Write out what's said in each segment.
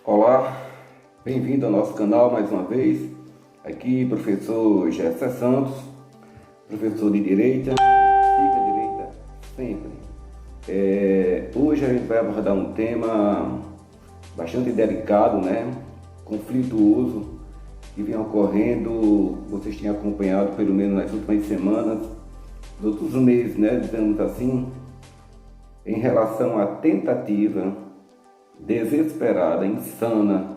Olá, bem-vindo ao nosso canal mais uma vez. Aqui, professor Gessé Santos, professor de Direita. Siga a direita sempre. Hoje a gente vai abordar um tema bastante delicado, conflituoso, que vem ocorrendo, vocês têm acompanhado pelo menos nas últimas semanas, nos outros meses, digamos assim, em relação à tentativa desesperada, insana,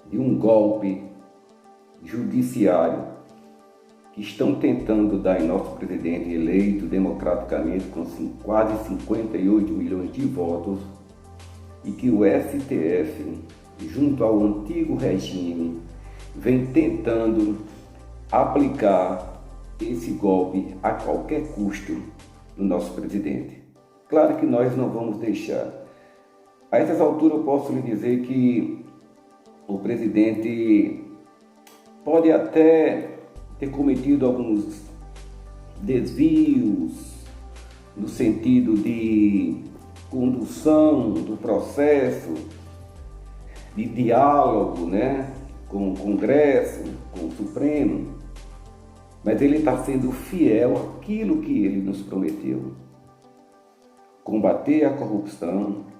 de um golpe judiciário que estão tentando dar em nosso presidente eleito democraticamente com quase 58 milhões de votos, e que o STF, junto ao antigo regime, vem tentando aplicar esse golpe a qualquer custo no nosso presidente. Claro que nós não vamos deixar. A essas alturas eu posso lhe dizer que o presidente pode até ter cometido alguns desvios no sentido de condução do processo, de diálogo, com o Congresso, com o Supremo, mas ele está sendo fiel àquilo que ele nos prometeu: combater a corrupção,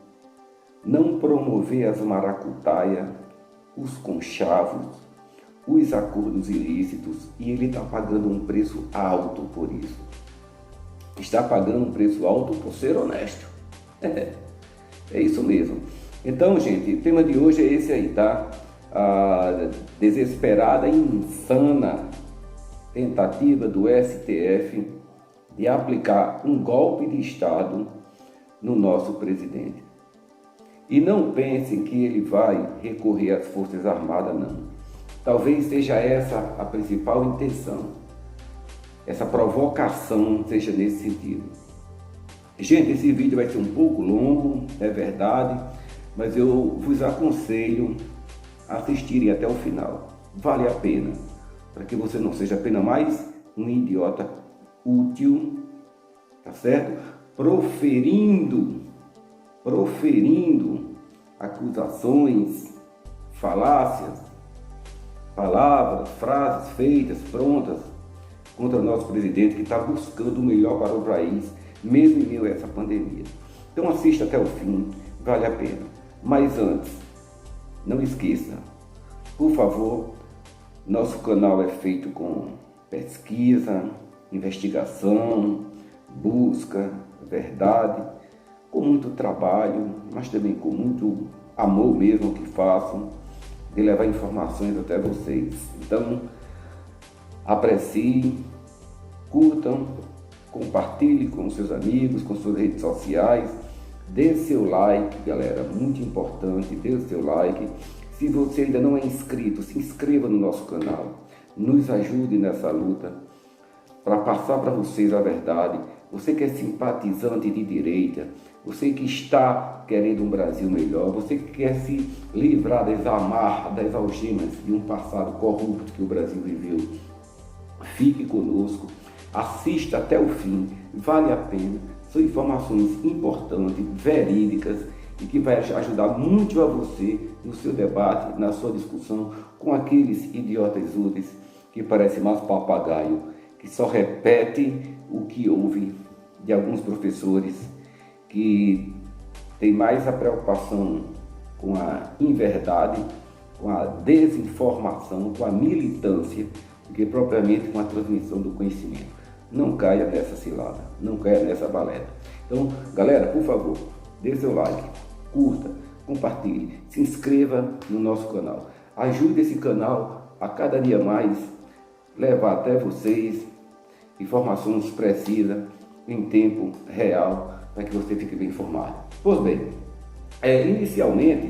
não promover as maracutaias, os conchavos, os acordos ilícitos, e ele está pagando um preço alto por isso. Está pagando um preço alto por ser honesto. É isso mesmo. Então, gente, o tema de hoje é esse aí, tá? A desesperada e insana tentativa do STF de aplicar um golpe de Estado no nosso presidente. E não pensem que ele vai recorrer às Forças Armadas, não. Talvez seja essa a principal intenção. Essa provocação seja nesse sentido. Gente, esse vídeo vai ser um pouco longo, é verdade, mas eu vos aconselho a assistirem até o final. Vale a pena, para que você não seja apenas mais um idiota útil, tá certo? Proferindo acusações, falácias, palavras, frases feitas, prontas, contra o nosso presidente, que está buscando o melhor para o país, mesmo em meio a essa pandemia. Então assista até o fim, vale a pena. Mas antes, não esqueça, por favor, nosso canal é feito com pesquisa, investigação, busca, verdade, com muito trabalho, mas também com muito amor mesmo que faço, de levar informações até vocês. Então, apreciem, curtam, compartilhem com seus amigos, com suas redes sociais, dê seu like, galera, muito importante, dê o seu like. Se você ainda não é inscrito, se inscreva no nosso canal, nos ajude nessa luta, para passar para vocês a verdade. Você que é simpatizante de direita, você que está querendo um Brasil melhor, você que quer se livrar das amarras, das algemas de um passado corrupto que o Brasil viveu, fique conosco, assista até o fim, vale a pena. São informações importantes, verídicas, e que vai ajudar muito a você no seu debate, na sua discussão com aqueles idiotas úteis que parecem mais papagaio, que só repete o que ouve de alguns professores que tem mais a preocupação com a inverdade, com a desinformação, com a militância, do que propriamente com a transmissão do conhecimento. Não caia nessa cilada, não caia nessa balela. Então, galera, por favor, dê seu like, curta, compartilhe, se inscreva no nosso canal. Ajude esse canal a cada dia mais levar até vocês informações precisas, em tempo real, para que você fique bem informado. Pois bem, inicialmente,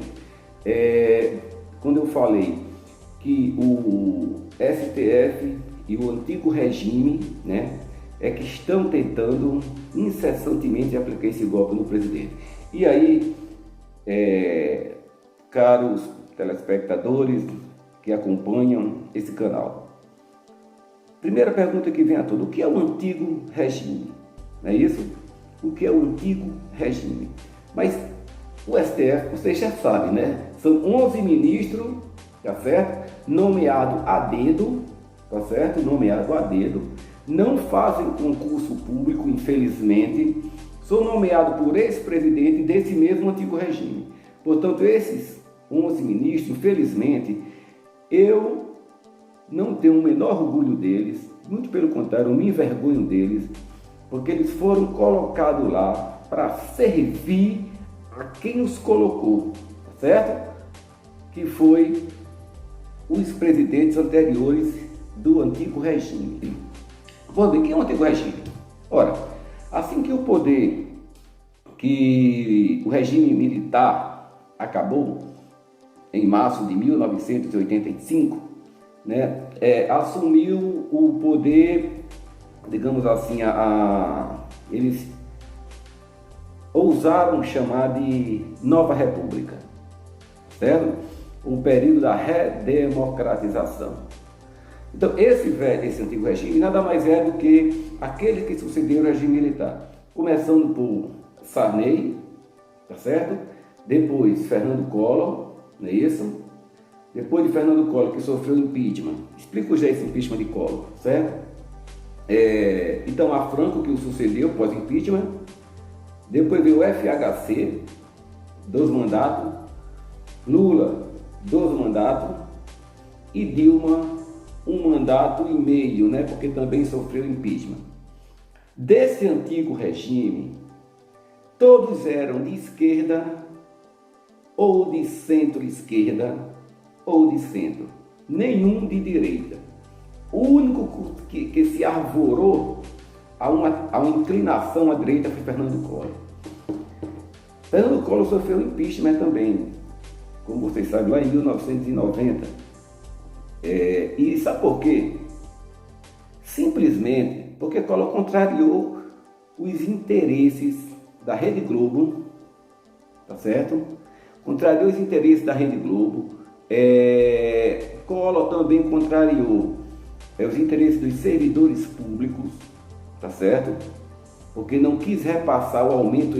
quando eu falei que o STF e o antigo regime, que estão tentando incessantemente aplicar esse golpe no presidente. E aí, caros telespectadores que acompanham esse canal, primeira pergunta que vem a todos: o que é o antigo regime? Não é isso? O que é o antigo regime? Mas O STF, vocês já sabem, né? São 11 ministros, tá certo? Nomeado a dedo, tá certo? Nomeado a dedo. Não fazem concurso público, infelizmente. Sou nomeado por ex-presidente desse mesmo antigo regime. Portanto, esses 11 ministros, infelizmente, eu não tenho o menor orgulho deles, muito pelo contrário, eu me envergonho deles, porque eles foram colocados lá para servir a quem os colocou, certo? Que foi os presidentes anteriores do antigo regime. Bom, bem, quem é o antigo regime? Ora, assim que o poder, que o regime militar acabou, em março de 1985, né, assumiu o poder, digamos assim, eles ousaram chamar de Nova República, certo? O período da redemocratização. Então, esse antigo regime nada mais é do que aquele que sucedeu o regime militar, começando por Sarney, tá certo? Depois Fernando Collor, não é isso? Depois de Fernando Collor, que sofreu impeachment. Explico já esse impeachment de Collor, certo? Então, a Franco, que o sucedeu pós-impeachment. Depois veio o FHC, 2 mandatos. Lula, 2 mandatos. E Dilma, 1 mandato e meio, né? Porque também sofreu impeachment. Desse antigo regime, todos eram de esquerda, ou de centro-esquerda, ou de centro. Nenhum de direita. O único que se arvorou a uma inclinação à direita foi Fernando Collor. Fernando Collor sofreu impeachment também, como vocês sabem, lá em 1990. E sabe por quê? Simplesmente porque Collor contrariou os interesses da Rede Globo, tá certo? Contrariou os interesses da Rede Globo. Collor também contrariou os interesses dos servidores públicos, tá certo? Porque não quis repassar o aumento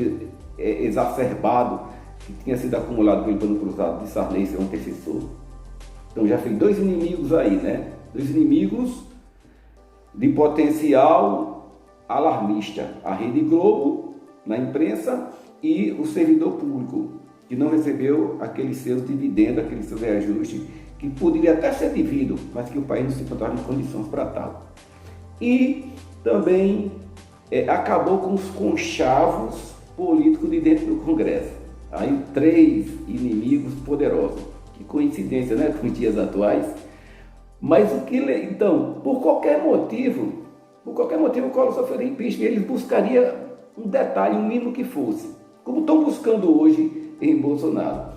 exacerbado que tinha sido acumulado pelo plano cruzado de Sarney, seu antecessor. Então já fez 2 inimigos aí, né? 2 inimigos de potencial alarmista. A Rede Globo na imprensa e o servidor público, que não recebeu aqueles seus dividendos, aqueles seus reajustes, que poderia até ser devido, mas que o país não se encontrava em condições para tal. E também acabou com os conchavos políticos de dentro do Congresso. Aí 3 inimigos poderosos. Que coincidência, né, com os dias atuais. Mas então, por qualquer motivo, o Collor sofreu impeachment. Eles buscariam um detalhe, um mínimo que fosse, como estão buscando hoje em Bolsonaro.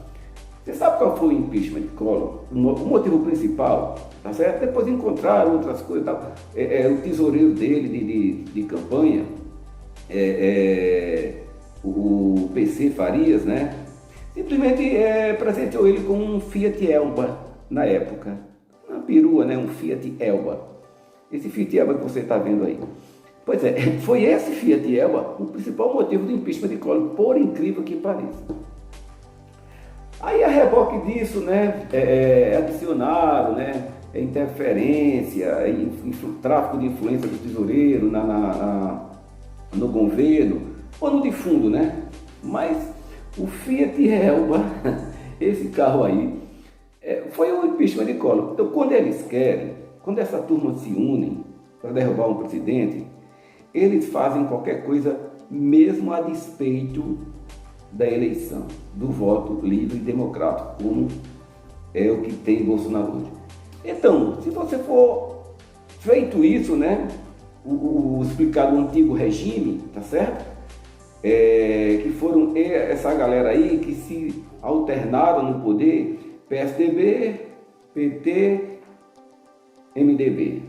Você sabe qual foi o impeachment de Collor? O motivo principal, tá certo? Depois encontraram outras coisas, tá? O tesoureiro dele de campanha, o PC Farias, né? Simplesmente presenteou ele com um Fiat Elba na época. Uma perua, né? Um Fiat Elba. Esse Fiat Elba que você está vendo aí. Pois foi esse Fiat Elba o principal motivo do impeachment de Collor, por incrível que pareça. Aí a reboque disso, né, adicionaram, né, interferência, tráfico de influência do tesoureiro no governo, ou no de fundo, né? Mas o Fiat Elba, esse carro aí, foi o impeachment de Collor. Então, quando eles querem, quando essa turma se une para derrubar um presidente, eles fazem qualquer coisa, mesmo a despeito da eleição, do voto livre e democrático, como é o que tem Bolsonaro hoje. Então, se você for feito isso, né, o explicado o antigo regime, tá certo? Que foram essa galera aí que se alternaram no poder, PSDB, PT, MDB.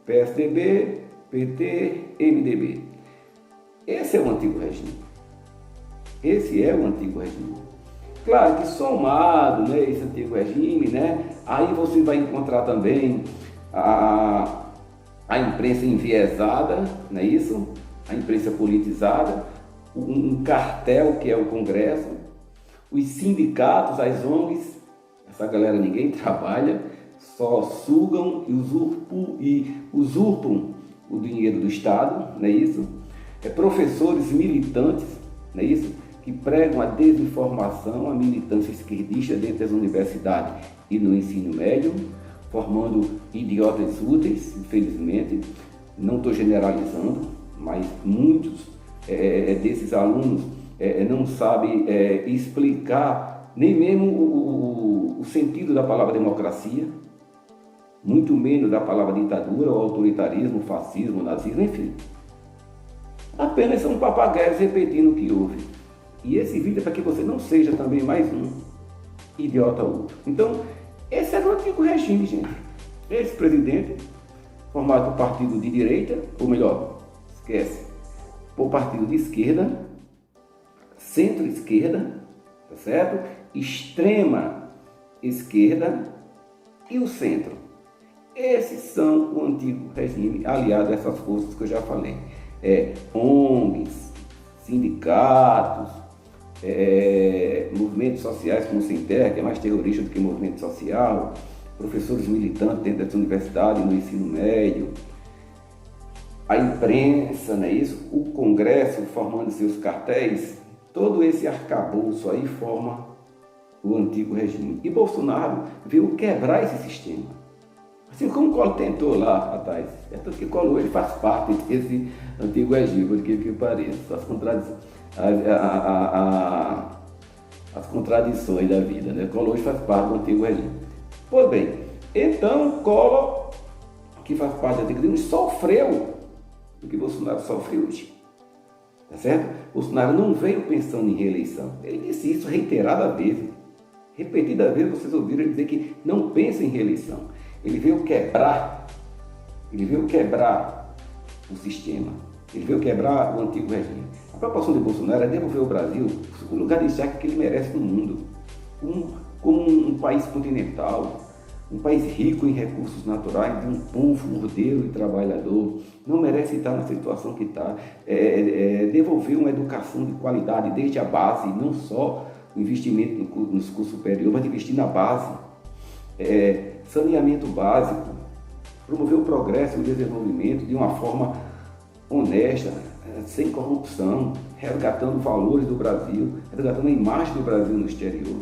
PSDB, PT, MDB. Esse é o antigo regime. Esse é o antigo regime. Claro que somado, né, esse antigo regime, né, aí você vai encontrar também a imprensa enviesada, não é isso? A imprensa politizada, um cartel que é o Congresso, os sindicatos, as ONGs, essa galera ninguém trabalha, só sugam e usurpam o dinheiro do Estado, não é isso? Professores militantes, não é isso? Que pregam a desinformação, a militância esquerdista dentro das universidades e no ensino médio, formando idiotas úteis, infelizmente. Não estou generalizando, mas muitos desses alunos não sabem explicar nem mesmo o sentido da palavra democracia, muito menos da palavra ditadura, ou autoritarismo, fascismo, nazismo, enfim. Apenas são papagaios repetindo o que houve. E esse vídeo é para que você não seja também mais um idiota outro. Então, esse era o antigo regime, gente. Esse presidente, formado por partido de direita, ou melhor, esquece, por partido de esquerda, centro-esquerda, tá certo? Extrema esquerda e o centro. Esses são o antigo regime aliado a essas forças que eu já falei. ONGs, sindicatos, movimentos sociais como o Sem Terra, que é mais terrorista do que movimento social, professores militantes dentro dessa universidade, no ensino médio, a imprensa, não é isso? O Congresso formando seus cartéis, todo esse arcabouço aí forma o antigo regime. E Bolsonaro veio quebrar esse sistema. Assim como o Collor tentou lá atrás. É tanto que o Collor ele faz parte desse antigo regime, por que pareça. As contradições da vida, né? Collor faz parte do antigo regime. Pois bem, então Collor, que faz parte do antigo regime, sofreu o que Bolsonaro sofre hoje. Tá certo? Bolsonaro não veio pensando em reeleição. Ele disse isso reiteradas vezes. Repetidas vezes vocês ouviram ele dizer que não pensa em reeleição. Ele veio quebrar o sistema, ele veio quebrar o antigo regime. A preocupação de Bolsonaro é devolver o Brasil o lugar de destaque que ele merece no mundo, como um país continental, um país rico em recursos naturais, de um povo ordeiro e trabalhador. Não merece estar na situação que está. Devolver uma educação de qualidade desde a base, não só o investimento nos cursos superiores, mas investir na base. Saneamento básico, promover o progresso e o desenvolvimento de uma forma honesta, sem corrupção, resgatando valores do Brasil, resgatando a imagem do Brasil no exterior.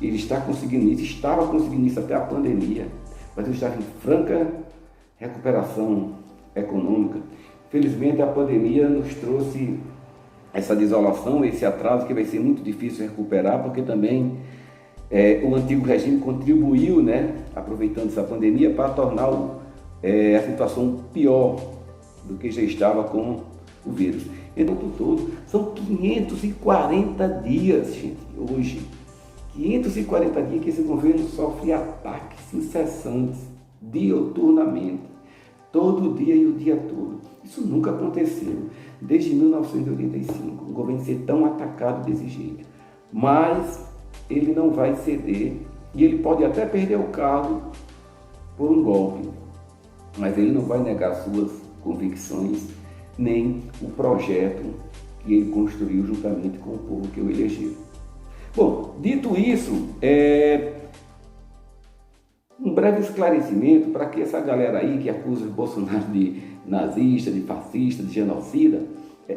Ele está conseguindo isso, estava conseguindo isso até a pandemia. O Brasil estava em franca recuperação econômica. Felizmente a pandemia nos trouxe essa desolação, esse atraso que vai ser muito difícil recuperar, porque também o antigo regime contribuiu, né, aproveitando essa pandemia, para tornar a situação pior do que já estava com o vírus. Então, por todo, são 540 dias, gente, hoje. 540 dias que esse governo sofre ataques incessantes, diuturnamente, todo dia e o dia todo. Isso nunca aconteceu, desde 1985, um governo ser tão atacado desse jeito. Mas ele não vai ceder e ele pode até perder o cargo por um golpe, mas ele não vai negar suas convicções nem o projeto que ele construiu juntamente com o povo que o elegeu. Bom, dito isso, um breve esclarecimento para que essa galera aí que acusa o Bolsonaro de nazista, de fascista, de genocida,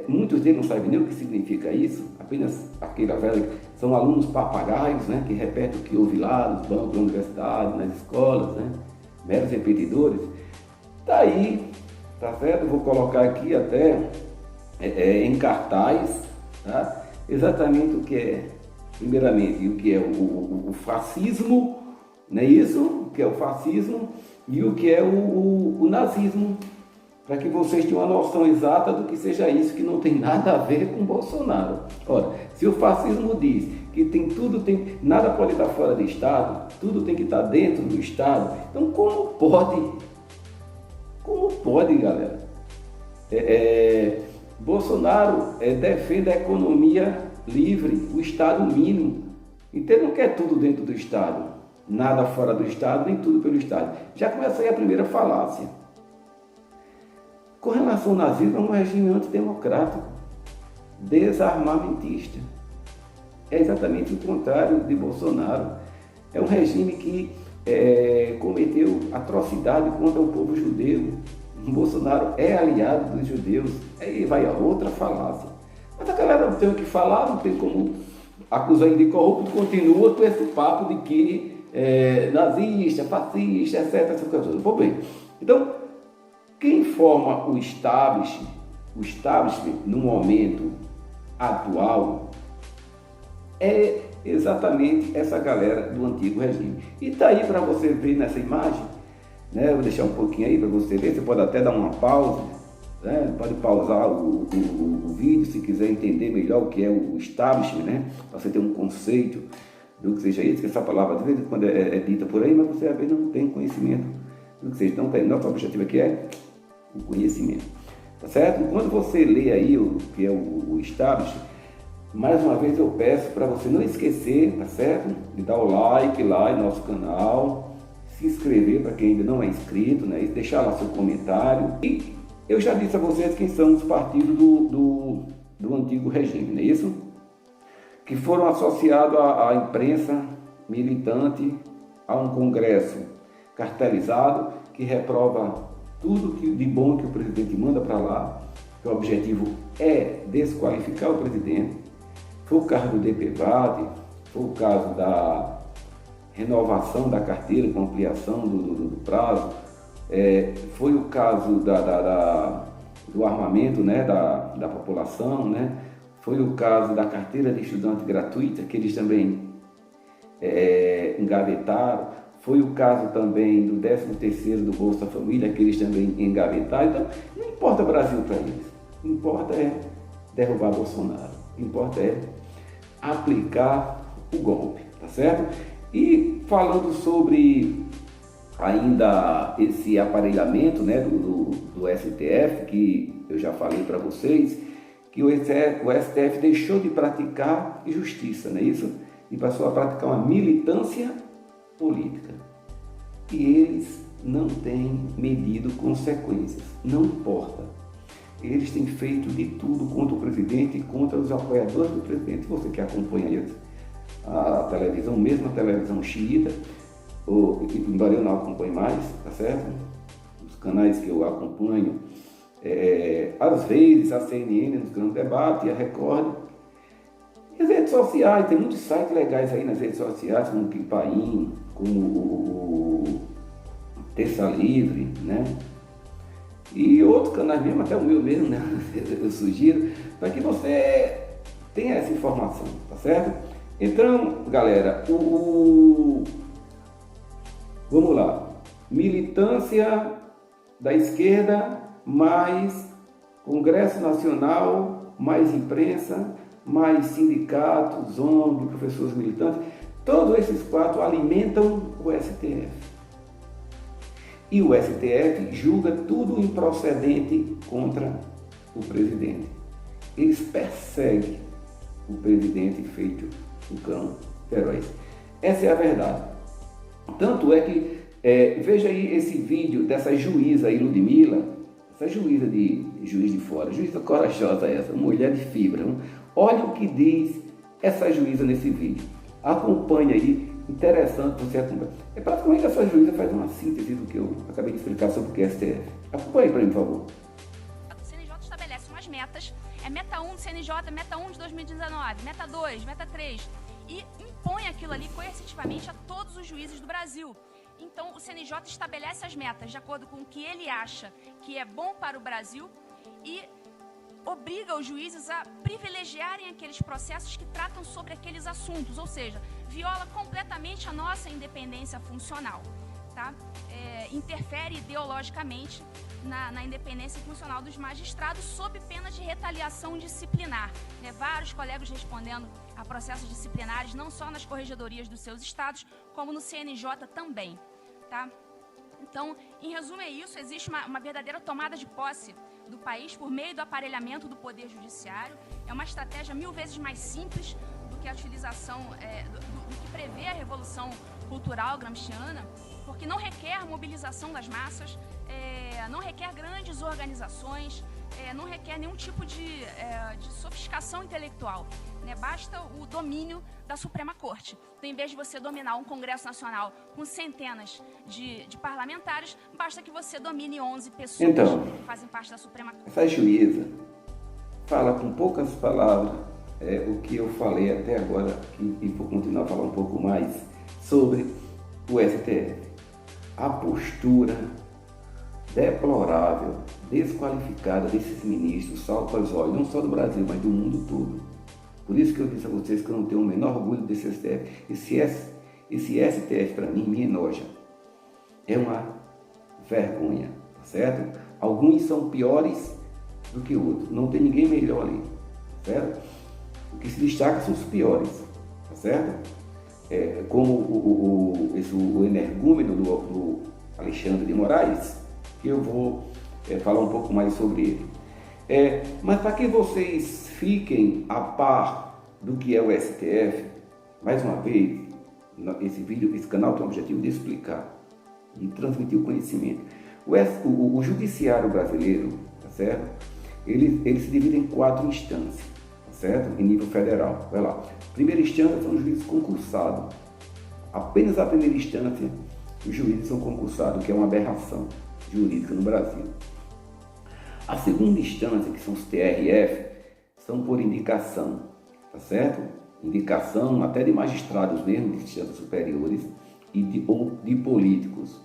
muitos deles não sabem nem o que significa isso, apenas aquela velha, são alunos papagaios, né, que repetem o que ouve lá nos bancos da universidade, nas escolas, né, meros repetidores. Tá aí, tá certo? Vou colocar aqui até em cartaz, tá? Exatamente o que é, primeiramente, o que é o fascismo, não é isso? O que é o fascismo e o que é o nazismo, para que vocês tenham uma noção exata do que seja isso, que não tem nada a ver com Bolsonaro. Ora, se o fascismo diz que nada pode estar fora do Estado, tudo tem que estar dentro do Estado, então como pode, galera? Bolsonaro defende a economia livre, o Estado mínimo, então ele não quer tudo dentro do Estado, nada fora do Estado, nem tudo pelo Estado. Já começa aí a primeira falácia. Com relação ao nazismo, é um regime antidemocrático, desarmamentista. é exatamente o contrário de Bolsonaro. É um regime que cometeu atrocidade contra o povo judeu. Bolsonaro é aliado dos judeus. Aí vai a outra falácia. Mas a galera não tem o que falar, não tem como acusar ele de corrupto, continua com esse papo de que nazista, fascista, etc. Essa coisa toda. Bom, bem, então, quem forma o establishment no momento atual é exatamente essa galera do antigo regime. E está aí para você ver nessa imagem, né? Vou deixar um pouquinho aí para você ver, você pode até dar uma pausa, né? Pode pausar o vídeo se quiser entender melhor o que é o establishment, né? Para você ter um conceito do que seja isso, que essa palavra de vez em quando é dita por aí, mas você às vezes não tem conhecimento do que seja. Então, nosso objetivo aqui é o conhecimento, tá certo? Quando você lê aí o que é o establishment, mais uma vez eu peço para você não esquecer, tá certo? De dar o like lá em nosso canal, se inscrever para quem ainda não é inscrito, né? E deixar lá seu comentário. E eu já disse a vocês quem são os partidos do antigo regime, não é isso? Que foram associados à imprensa militante, a um congresso cartelizado que reprova tudo de bom que o presidente manda para lá, que o objetivo é desqualificar o presidente. Foi o caso do DPVAT, foi o caso da renovação da carteira com ampliação do prazo, foi o caso do armamento, né, da população, né? Foi o caso da carteira de estudante gratuita, que eles também engavetaram. Foi o caso também do 13º do Bolsa Família, que eles também engavetaram. Então, não importa o Brasil para eles, o que importa é derrubar Bolsonaro, o que importa é aplicar o golpe, tá certo? E falando sobre ainda esse aparelhamento, né, do STF, que eu já falei para vocês, que o STF deixou de praticar justiça, não é isso? E passou a praticar uma militância política. E eles não têm medido consequências, não importa. Eles têm feito de tudo contra o presidente e contra os apoiadores do presidente. Você que acompanha a televisão, mesmo a televisão xiita, embora eu não acompanhe mais, tá certo? Os canais que eu acompanho, às vezes a CNN nos grandes debates, a Record, e as redes sociais, tem muitos sites legais aí nas redes sociais, como o Pipain, como o Terça Livre, né? E outros canais mesmo, até o meu mesmo, né? Eu sugiro, para que você tenha essa informação, tá certo? Então, galera, vamos lá. Militância da esquerda, mais Congresso Nacional, mais imprensa, mais sindicatos, ONG, professores militantes, todos esses quatro alimentam o STF. E o STF julga tudo improcedente contra o presidente. Eles perseguem o presidente feito um cão feroz. Essa é a verdade. Tanto é que, veja aí esse vídeo dessa juíza aí, Ludmila, essa juíza de Juiz de Fora, juíza corajosa essa, mulher de fibra. Olha o que diz essa juíza nesse vídeo. Acompanhe aí, interessante você acompanhar. É praticamente essa juíza faz uma síntese do que eu acabei de explicar sobre o que é STF. Acompanhe para mim, por favor. O CNJ estabelece umas metas, meta 1 do CNJ, meta 1 de 2019, meta 2, meta 3, e impõe aquilo ali coercitivamente a todos os juízes do Brasil. Então, o CNJ estabelece as metas de acordo com o que ele acha que é bom para o Brasil e obriga os juízes a privilegiarem aqueles processos que tratam sobre aqueles assuntos, ou seja, viola completamente a nossa independência funcional, tá? Interfere ideologicamente na independência funcional dos magistrados sob pena de retaliação disciplinar, né? Vários colegas respondendo a processos disciplinares, não só nas corregedorias dos seus estados, como no CNJ também, tá? Então, em resumo é isso, existe uma verdadeira tomada de posse do país por meio do aparelhamento do poder judiciário. É uma estratégia 1000 vezes mais simples do que a utilização, do que prevê a Revolução Cultural gramsciana, porque não requer mobilização das massas, não requer grandes organizações, não requer nenhum tipo de de sofisticação intelectual, né? Basta o domínio da Suprema Corte. Então, em vez de você dominar um Congresso Nacional com centenas de parlamentares, basta que você domine 11 pessoas que fazem parte da Suprema Corte. Essa juíza fala com poucas palavras o que eu falei até agora e vou continuar a falar um pouco mais sobre o STF. A postura deplorável, desqualificada desses ministros, salta aos olhos, não só do Brasil, mas do mundo todo. Por isso que eu disse a vocês que eu não tenho o menor orgulho desse STF. Esse STF, para mim, me enoja. É uma vergonha, tá certo? Alguns são piores do que outros. Não tem ninguém melhor ali, tá certo? O que se destaca são os piores, tá certo? Como o energúmeno do Alexandre de Moraes, que eu vou falar um pouco mais sobre ele. Mas para que vocês fiquem a par do que é o STF, mais uma vez, esse canal tem o objetivo de explicar e transmitir o conhecimento. O judiciário brasileiro, tá certo? Ele se divide em 4 instâncias, tá certo? Em nível federal. Vai lá. Primeira instância são os juízes concursados. Apenas a primeira instância os juízes são concursados, que é uma aberração jurídica no Brasil. A segunda instância, que são os TRF, são por indicação, tá certo? Indicação até de magistrados mesmo, de instâncias superiores, ou de políticos.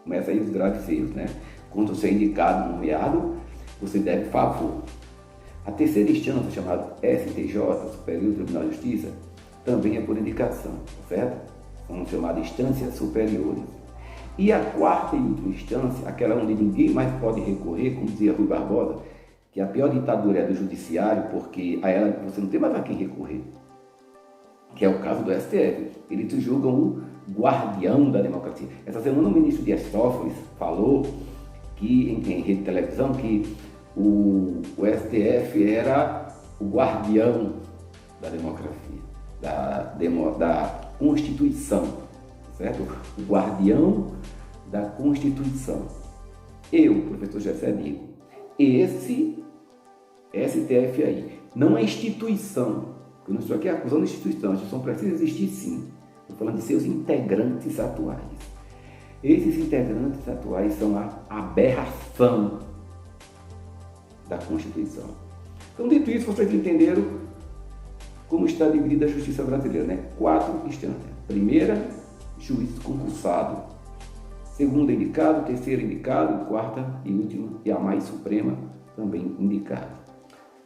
Começa aí os graves erros, né? Quando você é indicado, nomeado, você deve favor. A terceira instância, chamada STJ, Superior Tribunal de Justiça, também é por indicação, tá certo? São chamadas instâncias superiores. E a quarta e última instância, aquela onde ninguém mais pode recorrer, como dizia Rui Barbosa, que a pior ditadura é do judiciário, porque a ela você não tem mais a quem recorrer, que é o caso do STF. Eles julgam o guardião da democracia. Essa semana o ministro Dias Toffoli falou que, em rede de televisão, que o STF era o guardião da democracia, da Constituição, certo? O guardião da Constituição. Eu, professor Gessé, digo, esse STF aí não é instituição. Eu não estou aqui acusando a instituição, a instituição precisa existir sim. Estou falando de seus integrantes atuais. Esses integrantes atuais são a aberração da Constituição. Então, dito isso, vocês entenderam como está dividida a justiça brasileira, né? 4 instâncias. Primeira, juiz concursado. Segunda, indicado. Terceira, indicado. Quarta e última, e a mais suprema, também indicado.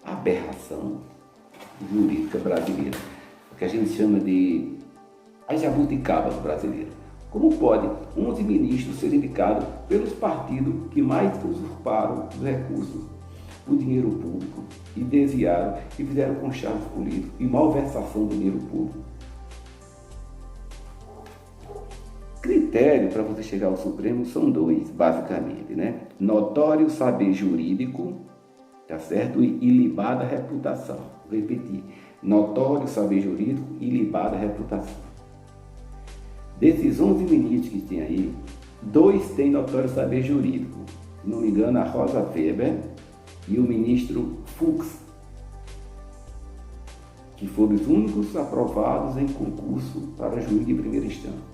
Aberração jurídica brasileira, o que a gente chama de as jabuticabas brasileiras. Como pode 11 ministros serem indicados pelos partidos que mais usurparam os recursos, o dinheiro público, e desviaram e fizeram conchavos políticos e malversação do dinheiro público? Critério para você chegar ao Supremo são 2, basicamente, né? Notório saber jurídico, tá certo? E ilibada reputação. Vou repetir. Notório saber jurídico e ilibada reputação. Desses 11 ministros que tem aí, 2 têm notório saber jurídico. Se não me engano, a Rosa Weber e o ministro Fux, que foram os únicos aprovados em concurso para juiz de primeira instância.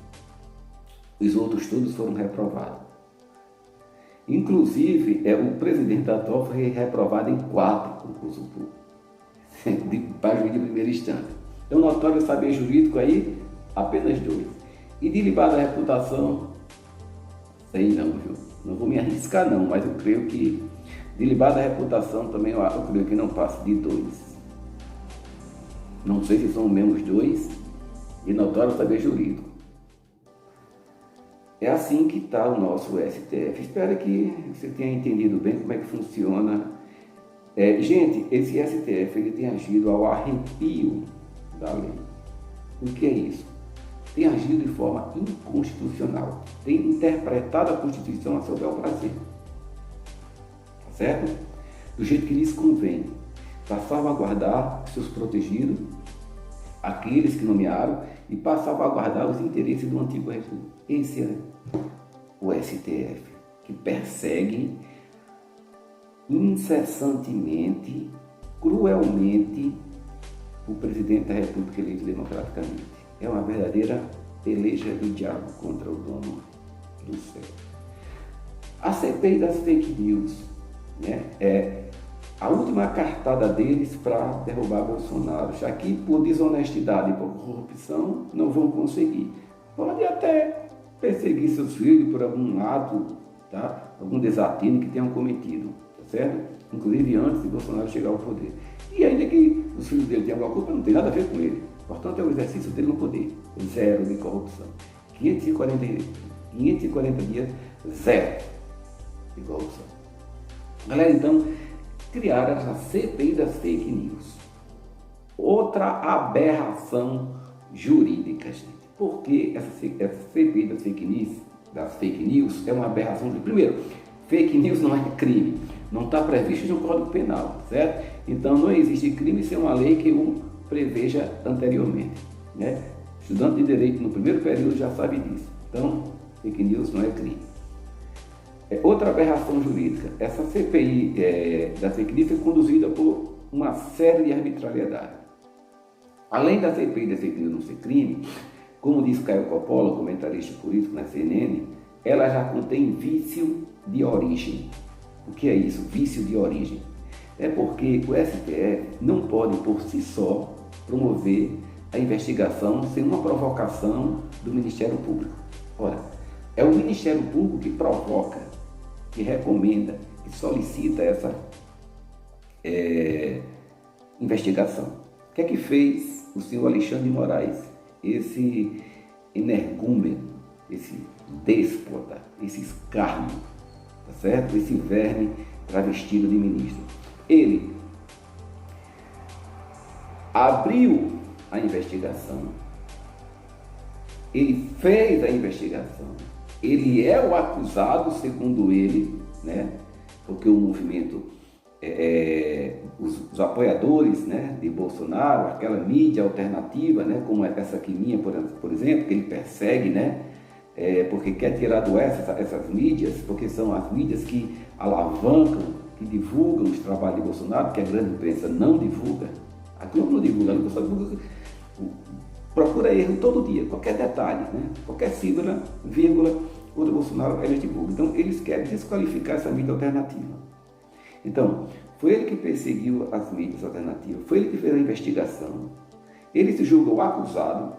Os outros todos foram reprovados. Inclusive, o presidente atual foi reprovado em 4 concursos públicos para juiz de primeira instância. Então, notório saber jurídico aí, apenas 2. E de ilibada reputação, sei não, viu? Não vou me arriscar não, mas eu creio que de ilibada reputação também eu creio que não passa de 2. Não sei se são os mesmos 2, e notório saber jurídico. É assim que está o nosso STF. Espero que você tenha entendido bem como é que funciona. Gente, esse STF ele tem agido ao arrepio da lei. O que é isso? Tem agido de forma inconstitucional. Tem interpretado a Constituição a seu bel prazer. Tá certo? Do jeito que lhes convém. Para salvaguardar os seus protegidos, aqueles que nomearam, e para salvaguardar os interesses do antigo regime. Esse é o STF, que persegue incessantemente cruelmente o presidente da República eleito democraticamente. É uma verdadeira peleja do diabo contra o dono do céu. A CPI das fake news, né, é a última cartada deles para derrubar Bolsonaro, já que por desonestidade e por corrupção não vão conseguir. Pode até perseguir seus filhos por algum ato, tá? Algum desatino que tenham cometido, tá certo? Inclusive antes de Bolsonaro chegar ao poder. E ainda que os filhos dele tenham alguma culpa, não tem nada a ver com ele. Portanto, é o exercício dele no poder. Zero de corrupção. 540 dias, zero de corrupção. Galera, então, criaram a CPI das fake news. Outra aberração jurídica, gente. Por que essa CPI das fake news é uma aberração jurídica? Primeiro, fake news não é crime. Não está previsto no Código Penal, certo? Então, não existe crime sem uma lei que o preveja anteriormente, né? Estudante de Direito no primeiro período já sabe disso. Então, fake news não é crime. Outra aberração jurídica. Essa CPI da fake news foi conduzida por uma série de arbitrariedades. Além da CPI da fake news não ser crime, como diz Caio Coppola, comentarista político na CNN, ela já contém vício de origem. O que é isso? Vício de origem. É porque o STF não pode, por si só, promover a investigação sem uma provocação do Ministério Público. Ora, é o Ministério Público que provoca, que recomenda, que solicita essa investigação. O que é que fez o senhor Alexandre de Moraes, esse energúmeno, esse déspota, esse escárnio, tá certo? Esse verme travestido de ministro? Ele abriu a investigação, ele fez a investigação, ele é o acusado, segundo ele, né? Porque o movimento, os apoiadores, né, de Bolsonaro, aquela mídia alternativa, né, como essa aqui minha, por exemplo, que ele persegue, né, porque quer tirar do essas mídias, porque são as mídias que alavancam, que divulgam os trabalhos de Bolsonaro, que a grande imprensa não divulga. A Globo não divulga, a Bolsonaro divulga, procura erro todo dia, qualquer detalhe, né? Qualquer vírgula, o do Bolsonaro eles divulgam. Então, eles querem desqualificar essa mídia alternativa. Então, foi ele que perseguiu as mídias alternativas, foi ele que fez a investigação, ele se julgou acusado,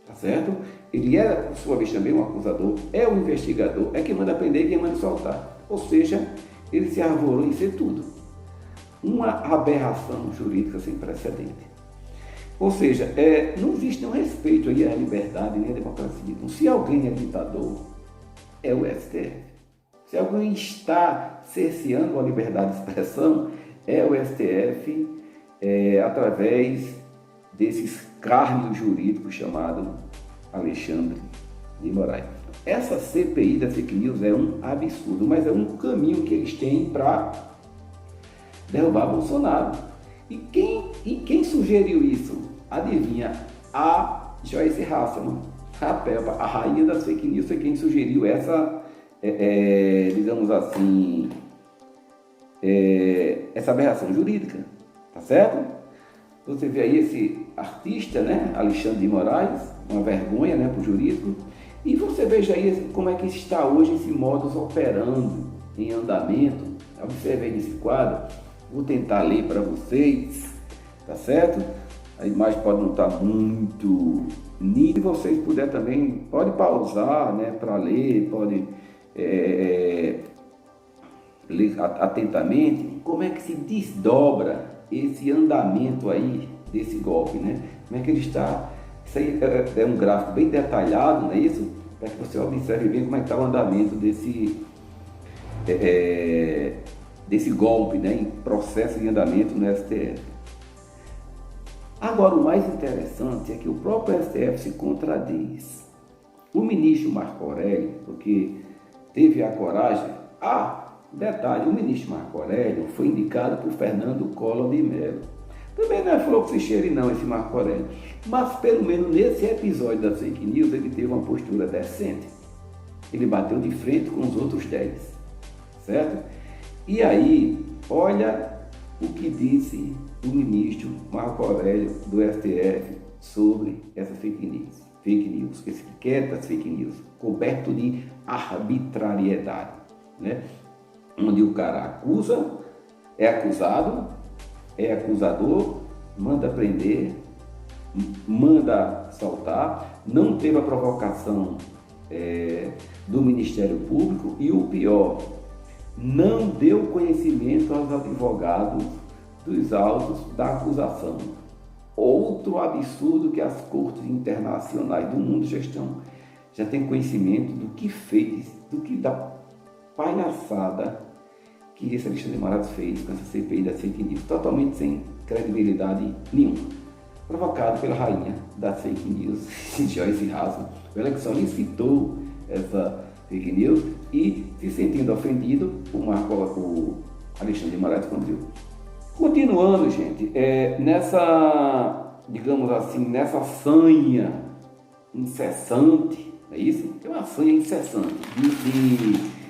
tá certo? Ele é, por sua vez, também um acusador, é o investigador, é quem manda prender e quem manda soltar. Ou seja, ele se arvorou em ser tudo. Uma aberração jurídica sem precedente. Ou seja, não existe nenhum respeito aí à liberdade nem à democracia. Então, se alguém é ditador, é o STF. Se alguém está cerceando a liberdade de expressão, é o STF, através desse escárnio jurídico chamado Alexandre de Moraes. Essa CPI da fake news é um absurdo, mas é um caminho que eles têm para derrubar Bolsonaro. E quem sugeriu isso? Adivinha? A Joyce Hasselman, a Peppa, a rainha das fake news, foi quem sugeriu essa, digamos assim, essa aberração jurídica, tá certo? Você vê aí esse artista, né, Alexandre de Moraes, uma vergonha, né, para o jurídico. E você veja aí como é que está hoje esse modus operandi em andamento. Observe aí nesse quadro. Vou tentar ler para vocês, tá certo? A imagem pode não estar muito nítida. Se vocês puderem também, pode pausar, né, para ler, pode ler atentamente como é que se desdobra esse andamento aí desse golpe, né? Como é que ele está. Isso aí é um gráfico bem detalhado, não é isso? Para que você observe bem como é que está o andamento desse golpe, né, em processo de andamento no STF. Agora, o mais interessante é que o próprio STF se contradiz. O ministro Marco Aurélio, porque teve a coragem... detalhe, o ministro Marco Aurélio foi indicado por Fernando Collor de Mello. Também não é flor que se cheire não, esse Marco Aurélio. Mas, pelo menos nesse episódio da fake news, ele teve uma postura decente. Ele bateu de frente com os outros 10, certo? E aí, olha o que disse o ministro Marco Aurélio do STF sobre essas fake news, esse inquérito das fake news, coberto de arbitrariedade, né? Onde o cara acusa, é acusado, é acusador, manda prender, manda soltar, não teve a provocação do Ministério Público e o pior, não deu conhecimento aos advogados dos autos da acusação. Outro absurdo que as cortes internacionais do mundo já têm conhecimento do que fez, da palhaçada que esse Alexandre de Moraes fez com essa CPI da fake news, totalmente sem credibilidade nenhuma, provocado pela rainha da fake news, Joyce Hasselman. Ela que solicitou essa fake news e, se sentindo ofendido, o Alexandre de Moraes cumpriu. Continuando, gente, digamos assim, nessa sanha incessante, não é isso? É uma sanha incessante de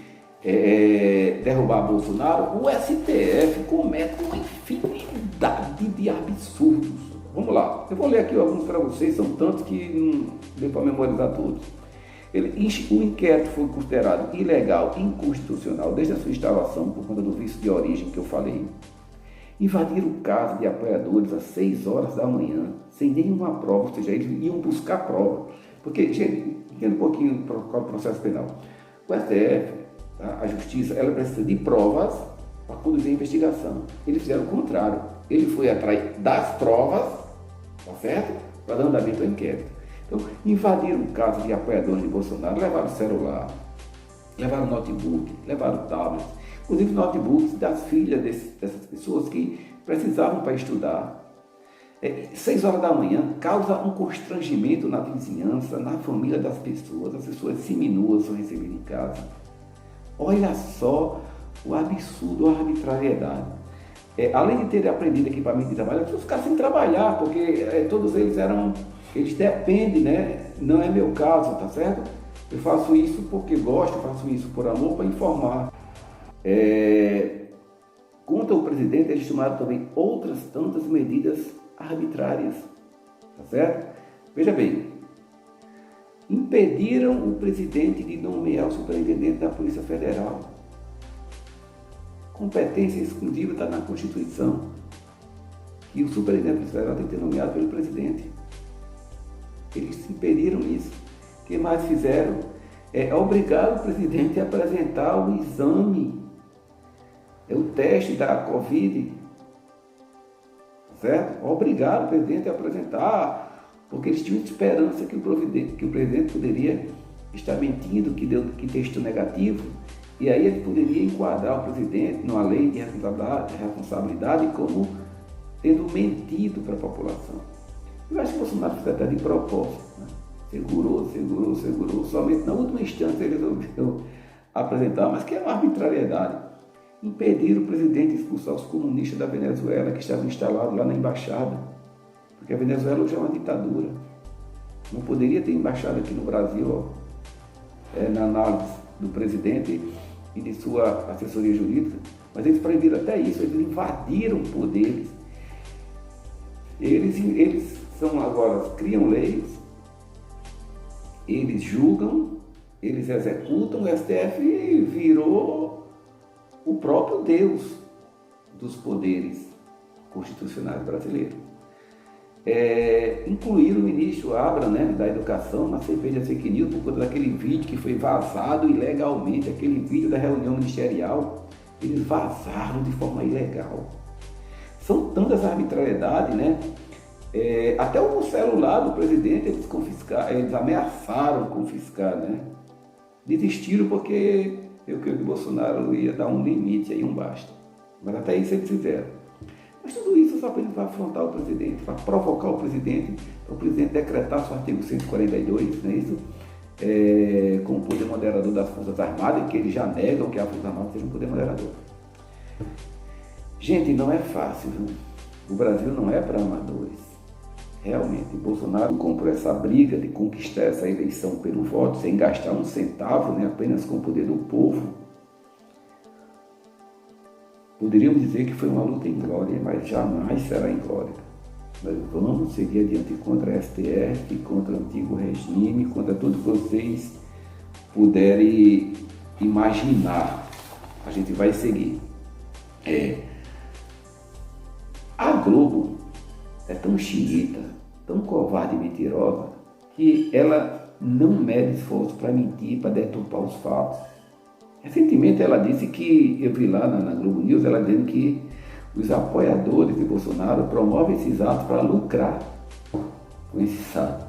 derrubar Bolsonaro, o STF comete uma infinidade de absurdos. Vamos lá, eu vou ler aqui alguns para vocês, são tantos que não deu para memorizar todos. O inquérito foi considerado ilegal e inconstitucional desde a sua instalação por conta do vício de origem que eu falei. Invadiram o caso de apoiadores às 6 horas da manhã, sem nenhuma prova, ou seja, eles iam buscar prova. Porque, gente, entenda um pouquinho qual é o processo penal. O STF, a Justiça, ela precisa de provas para conduzir a investigação. Eles fizeram o contrário. Ele foi atrás das provas, tá certo? Para dar andamento ao inquérito. Então, invadiram o caso de apoiadores de Bolsonaro, levaram celular, levaram notebook, levaram tablet, inclusive notebooks das filhas dessas pessoas que precisavam para estudar. 6 horas da manhã causa um constrangimento na vizinhança, na família das pessoas, as pessoas seminuas são recebidas em casa. Olha só o absurdo, a arbitrariedade. Além de terem aprendido equipamento de trabalho, os caras sem trabalhar, porque todos eles dependem, né? Não é meu caso, tá certo? Eu faço isso porque gosto, faço isso por amor, para informar. Contra o presidente, eles tomaram também outras tantas medidas arbitrárias, tá certo? Veja bem, impediram o presidente de nomear o superintendente da Polícia Federal. Competência exclusiva está na Constituição. E o superintendente da Polícia Federal tem que ser nomeado pelo presidente. Eles impediram isso. O que mais fizeram? Obrigar o presidente a apresentar o exame, o teste da Covid, certo? Obrigaram o presidente a apresentar, porque eles tinham esperança que o presidente poderia estar mentindo, que testou negativo, e aí ele poderia enquadrar o presidente numa lei de responsabilidade como tendo mentido para a população. Eu acho que o Bolsonaro fez até de propósito, né? Segurou, somente na última instância ele resolveu apresentar, mas que é uma arbitrariedade. Impediram o presidente de expulsar os comunistas da Venezuela que estavam instalados lá na embaixada, porque a Venezuela hoje é uma ditadura. Não poderia ter embaixada aqui no Brasil, na análise do presidente e de sua assessoria jurídica, mas eles proibiram até isso, eles invadiram poderes. Eles são agora, criam leis, eles julgam, eles executam, o STF virou o próprio Deus dos poderes constitucionais brasileiros. Incluíram o ministro Abraham, né, da Educação, na CPI da fake news por conta daquele vídeo que foi vazado ilegalmente, aquele vídeo da reunião ministerial, eles vazaram de forma ilegal. São tantas arbitrariedades, né? Até o celular do presidente eles ameaçaram confiscar, né? Desistiram porque eu creio que o Bolsonaro ia dar um limite aí, um basta. Mas até isso eles fizeram. Mas tudo isso só para ele afrontar o presidente, para provocar o presidente, para o presidente decretar seu artigo 142, não é isso? Com o poder moderador das Forças Armadas, que eles já negam que a Força Armada seja um poder moderador. Gente, não é fácil, viu? O Brasil não é para amadores. Realmente, o Bolsonaro comprou essa briga de conquistar essa eleição pelo voto, sem gastar um centavo, né, apenas com o poder do povo. Poderíamos dizer que foi uma luta em glória, mas jamais será em glória. Nós vamos seguir adiante contra a STF, contra o antigo regime, contra tudo que vocês puderem imaginar. A gente vai seguir. A Globo é tão xiita, tão covarde e mentirosa, que ela não mede esforço para mentir, para deturpar os fatos. Recentemente ela disse que, eu vi lá na Globo News, ela dizendo que os apoiadores de Bolsonaro promovem esses atos para lucrar com esses atos.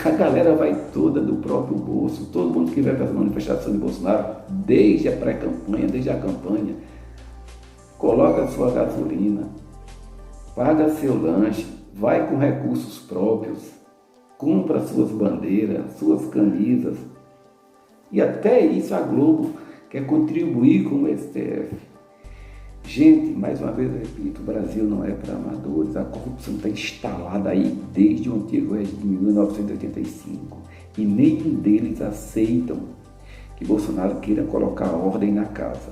A galera vai toda do próprio bolso, todo mundo que vai para essa manifestação de Bolsonaro, desde a pré-campanha, desde a campanha, coloca sua gasolina, paga seu lanche, vai com recursos próprios, compra suas bandeiras, suas camisas. E até isso a Globo quer contribuir com o STF. Gente, mais uma vez eu repito, o Brasil não é para amadores, a corrupção está instalada aí desde o antigo regime de 1985 e nenhum deles aceitam que Bolsonaro queira colocar ordem na casa.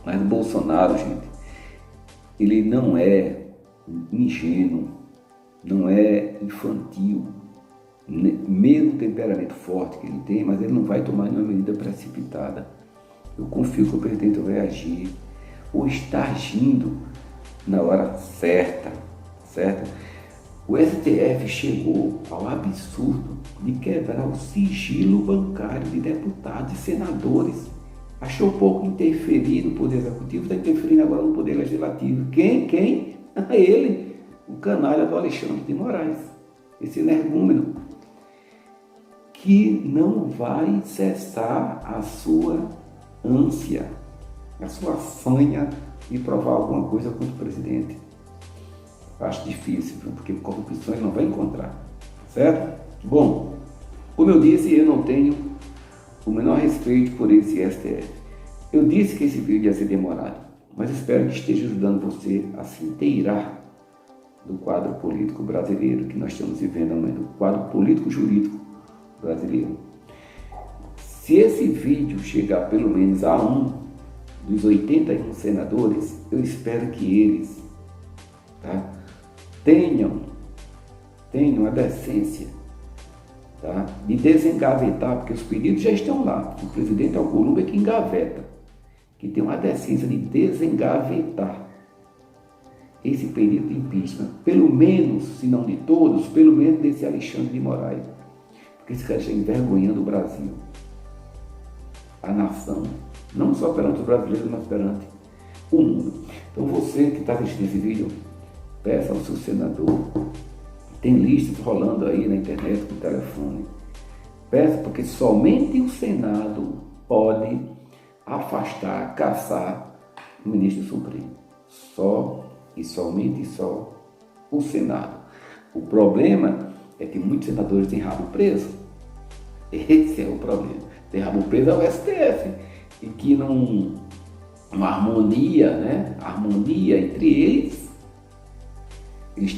Mas o Bolsonaro, gente, ele não é ingênuo, não é infantil, mesmo o temperamento forte que ele tem, mas ele não vai tomar nenhuma medida precipitada. Eu confio que o presidente vai agir, ou está agindo na hora certa, certo? O STF chegou ao absurdo de quebrar o sigilo bancário de deputados e senadores. Achou pouco interferir no Poder Executivo, está interferindo agora no Poder Legislativo. Quem? Ele, o canalha do Alexandre de Moraes, esse energúmeno, que não vai cessar a sua ânsia, a sua fanha de provar alguma coisa contra o presidente. Acho difícil, porque corrupção ele não vai encontrar, certo? Bom, como eu disse, eu não tenho o menor respeito por esse STF. Eu disse que esse vídeo ia ser demorado, mas espero que esteja ajudando você a se inteirar do quadro político brasileiro que nós estamos vivendo, do quadro político-jurídico brasileiro. Se esse vídeo chegar pelo menos a um dos 81 senadores, eu espero que eles, tenham a decência, de desengavetar, porque os pedidos já estão lá. O presidente Alcolumbre é que engaveta, que tem uma decência de desengavetar esse pedido de impeachment, pelo menos, se não de todos, pelo menos desse Alexandre de Moraes, porque esse cara está envergonhando o Brasil, a nação, não só perante os brasileiros, mas perante o mundo. Então você que está assistindo esse vídeo, peça ao seu senador, tem listas rolando aí na internet com o telefone, peça, porque somente o Senado pode afastar, caçar o ministro Supremo. Só e somente só o Senado. O problema é que muitos senadores têm rabo preso. Esse é o problema. Tem rabo preso ao STF. E que não uma harmonia, harmonia entre eles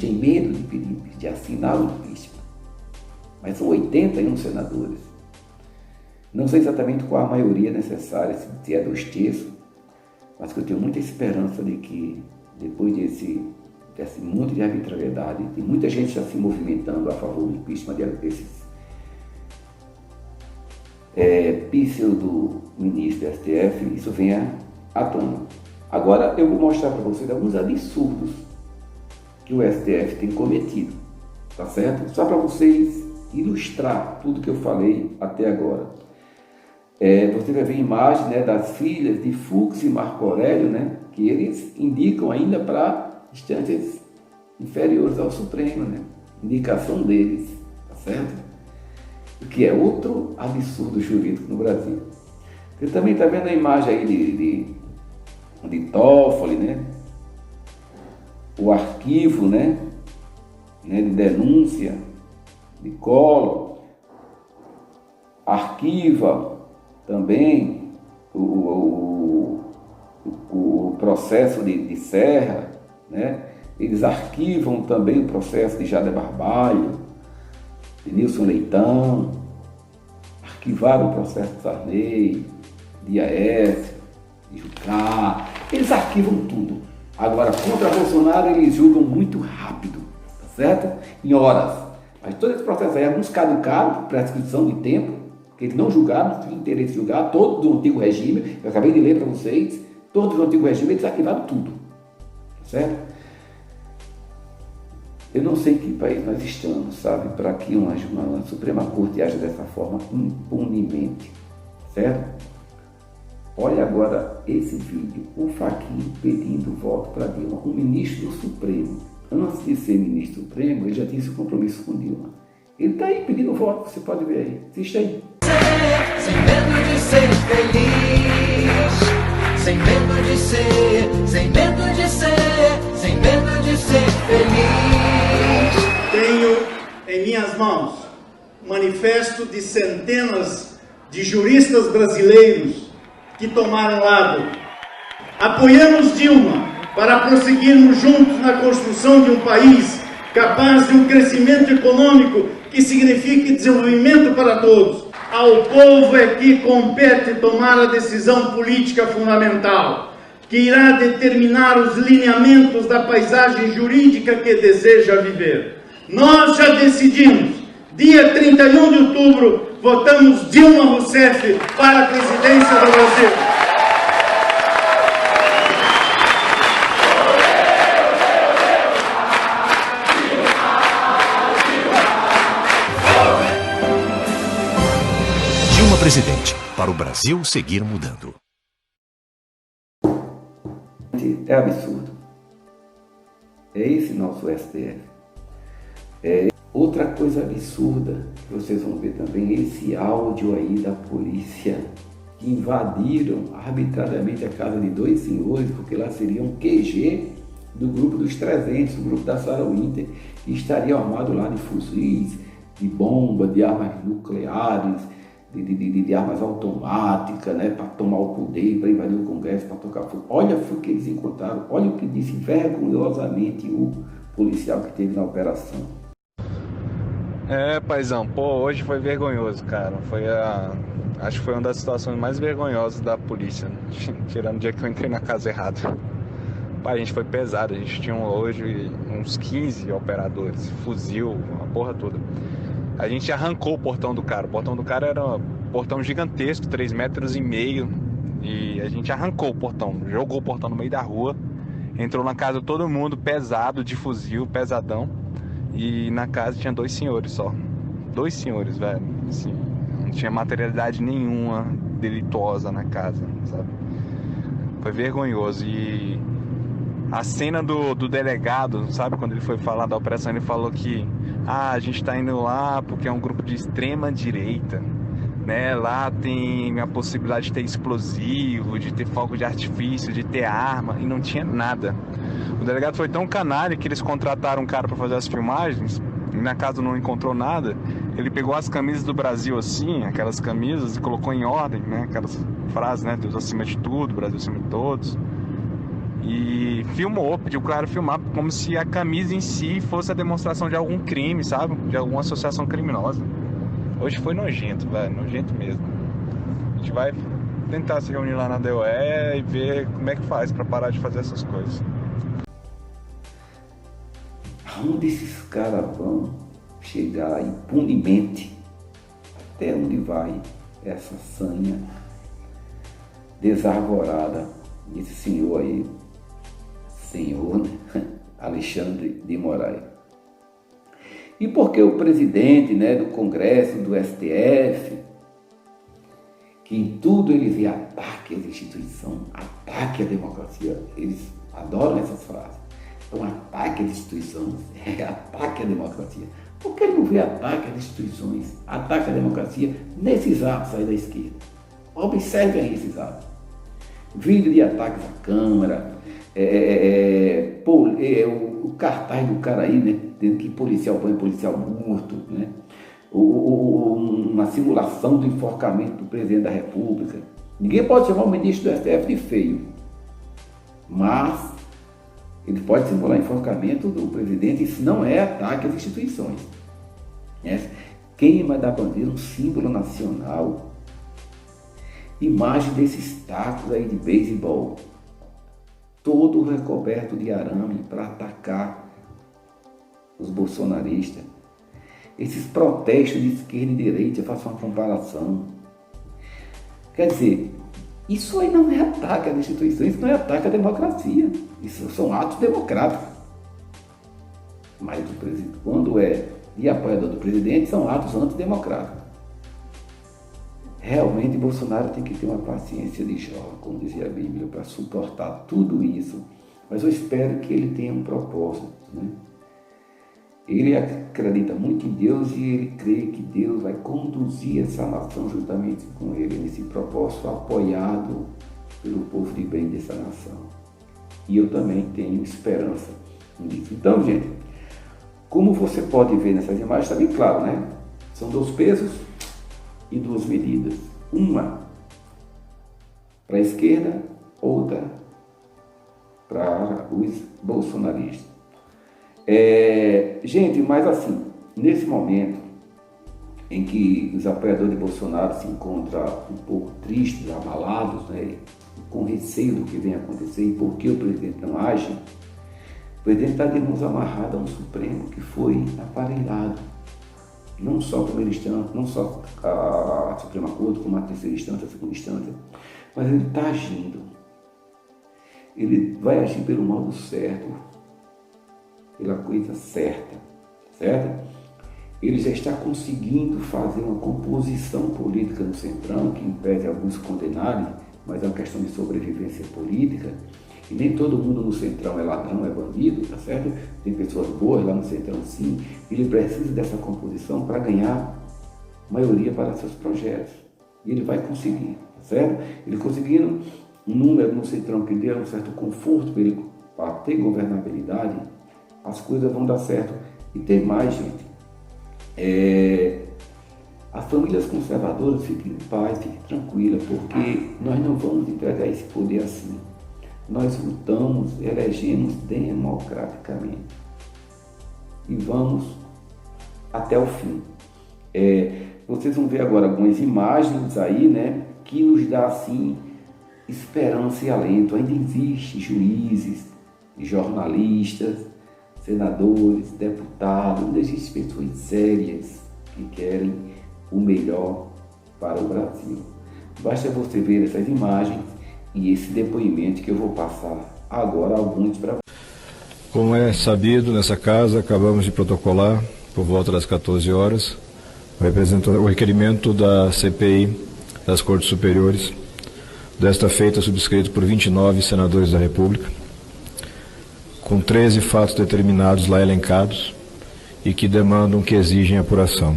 têm medo de pedir, de assinar o impeachment. Mas são 81 senadores. Não sei exatamente qual a maioria necessária, se é 2/3, mas que eu tenho muita esperança de que depois desse monte de arbitrariedade, tem muita gente já se movimentando a favor do impeachment desses pseudo-ministro do STF, isso venha à tona. Agora eu vou mostrar para vocês alguns absurdos que o STF tem cometido, tá certo? Só para vocês ilustrar tudo que eu falei até agora. Você vai ver imagem das filhas de Fux e Marco Aurélio, que eles indicam ainda para instâncias inferiores ao Supremo, indicação deles, tá certo? O que é outro absurdo jurídico no Brasil. Você também está vendo a imagem aí de Toffoli, o arquivo, de denúncia de Collor, arquiva também o processo de Serra, eles arquivam também o processo de Jader Barbalho, de Nilson Leitão, arquivaram o processo de Sarney, de Aécio, de Jucá. Eles arquivam tudo. Agora, contra Bolsonaro, eles julgam muito rápido, tá certo? Em horas. Mas todo esse processo aí, alguns caducaram, prescrição de tempo, que eles não julgaram, não tinham interesse de julgar, todos do antigo regime, eu acabei de ler para vocês, todos do antigo regime, eles arquivaram tudo, tá certo? Eu não sei em que país nós estamos, sabe, para que uma Suprema Corte age dessa forma impunemente, certo? Olha agora esse vídeo, o Fachin pedindo voto para Dilma, um ministro do Supremo. Antes de ser ministro do Supremo, ele já tinha esse compromisso com Dilma. Ele está aí pedindo voto, você pode ver aí. Assiste aí. Sem medo de ser feliz, sem medo de ser, sem medo de ser, sem medo de ser feliz. Tenho em minhas mãos um manifesto de centenas de juristas brasileiros que tomaram lado. Apoiamos Dilma para prosseguirmos juntos na construção de um país capaz de um crescimento econômico que signifique desenvolvimento para todos. Ao povo é que compete tomar a decisão política fundamental, que irá determinar os lineamentos da paisagem jurídica que deseja viver. Nós já decidimos. Dia 31 de outubro, votamos Dilma Rousseff para a presidência do Brasil. Dilma presidente, para o Brasil seguir mudando. É absurdo. É esse nosso STF. Outra coisa absurda que vocês vão ver também, esse áudio aí da polícia que invadiram arbitrariamente a casa de dois senhores, porque lá seria um QG do grupo dos 300, o grupo da Sarah Winter, e estariam armados lá de fuzis, de bomba, de armas nucleares, de armas automáticas, né, para tomar o poder, para invadir o Congresso, para tocar fogo. Olha o que eles encontraram, olha o que disse vergonhosamente o policial que teve na operação. Paizão, hoje foi vergonhoso, cara. Acho que foi uma das situações mais vergonhosas da polícia, né? Tirando o dia que eu entrei na casa errada. Pai, a gente foi pesado, a gente tinha hoje uns 15 operadores, fuzil, a porra toda. A gente arrancou o portão do cara. O portão do cara era um portão gigantesco, 3,5 metros, e a gente arrancou o portão, jogou o portão no meio da rua, entrou na casa todo mundo pesado, de fuzil, pesadão. E na casa tinha dois senhores só. Dois senhores, velho. Assim, não tinha materialidade nenhuma delituosa na casa, sabe? Foi vergonhoso. E a cena do delegado, sabe? Quando ele foi falar da operação, ele falou que a gente tá indo lá porque é um grupo de extrema direita, né? Lá tem a possibilidade de ter explosivo, de ter fogo de artifício, de ter arma, e não tinha nada. O delegado foi tão canalha que eles contrataram um cara para fazer as filmagens, e na casa não encontrou nada. Ele pegou as camisas do Brasil assim, aquelas camisas, e colocou em ordem, né? Aquelas frases, né? Deus acima de tudo, Brasil acima de todos. E filmou, pediu pro cara filmar como se a camisa em si fosse a demonstração de algum crime, sabe? De alguma associação criminosa. Hoje foi nojento, velho, nojento mesmo. A gente vai tentar se reunir lá na DOE e ver como é que faz pra parar de fazer essas coisas. Onde esses caras vão chegar impunemente? Até onde vai essa sanha desarvorada desse senhor aí, né? Alexandre de Moraes? E porque o presidente, né, do Congresso, do STF, que em tudo eles vê ataque às instituições, ataque à democracia, eles adoram essas frases. Então, ataque às instituições, ataque à democracia. Por que ele não vê ataque às instituições, ataque à democracia nesses atos aí da esquerda? Observem aí esses atos. Vídeo de ataques à Câmara, o cartaz do cara aí, né, dizendo que policial bom é policial morto, né? Uma simulação do enforcamento do presidente da República. Ninguém pode chamar o ministro do STF de feio, mas ele pode simular enforcamento do presidente, isso não é ataque às instituições. Queima da bandeira, um símbolo nacional, imagem desses tacos aí de beisebol, todo recoberto de arame para atacar os bolsonaristas. Esses protestos de esquerda e direita, eu faço uma comparação. Quer dizer, isso aí não é ataque às instituições, isso não é ataque à democracia. Isso são atos democráticos. Mas quando é de apoiador do presidente, são atos antidemocráticos. Realmente, Bolsonaro tem que ter uma paciência de Jó, como dizia a Bíblia, para suportar tudo isso. Mas eu espero que ele tenha um propósito, né? Ele acredita muito em Deus e ele crê que Deus vai conduzir essa nação juntamente com ele nesse propósito, apoiado pelo povo de bem dessa nação. E eu também tenho esperança nisso. Então, gente, como você pode ver nessas imagens, está bem claro, né? São 2 pesos e 2 medidas. Uma para a esquerda, outra para os bolsonaristas. Gente, mas assim, nesse momento em que os apoiadores de Bolsonaro se encontram um pouco tristes, abalados, né, com receio do que vem acontecer e por que o presidente não age, o presidente está de mãos amarradas a um Supremo que foi aparelhado. Não só a primeira instância, não só a Suprema Corte, como a terceira instância, a segunda instância, mas ele está agindo. Ele vai agir pelo modo certo, pela coisa certa, certo? Ele já está conseguindo fazer uma composição política no Centrão, que impede alguns condenarem, mas é uma questão de sobrevivência política. E nem todo mundo no Centrão é ladrão, é bandido, tá certo? Tem pessoas boas lá no Centrão, sim. Ele precisa dessa composição para ganhar maioria para seus projetos. E ele vai conseguir, tá certo? Ele conseguindo um número no Centrão que dê um certo conforto para ele para ter governabilidade, as coisas vão dar certo. E tem mais, gente. As famílias conservadoras fiquem em paz, fiquem tranquilas, porque nós não vamos entregar esse poder assim. Nós lutamos, elegemos democraticamente e vamos até o fim. Vocês vão ver agora algumas imagens aí, né, que nos dá assim esperança e alento. Ainda existem juízes, jornalistas, senadores, deputados, ainda existem pessoas sérias que querem o melhor para o Brasil. Basta você ver essas imagens e esse depoimento que eu vou passar agora alguns para vocês. Como é sabido, nessa casa acabamos de protocolar, por volta das 14 horas, o requerimento da CPI das Cortes Superiores, desta feita subscrito por 29 senadores da República, com 13 fatos determinados lá elencados e que demandam, que exigem apuração.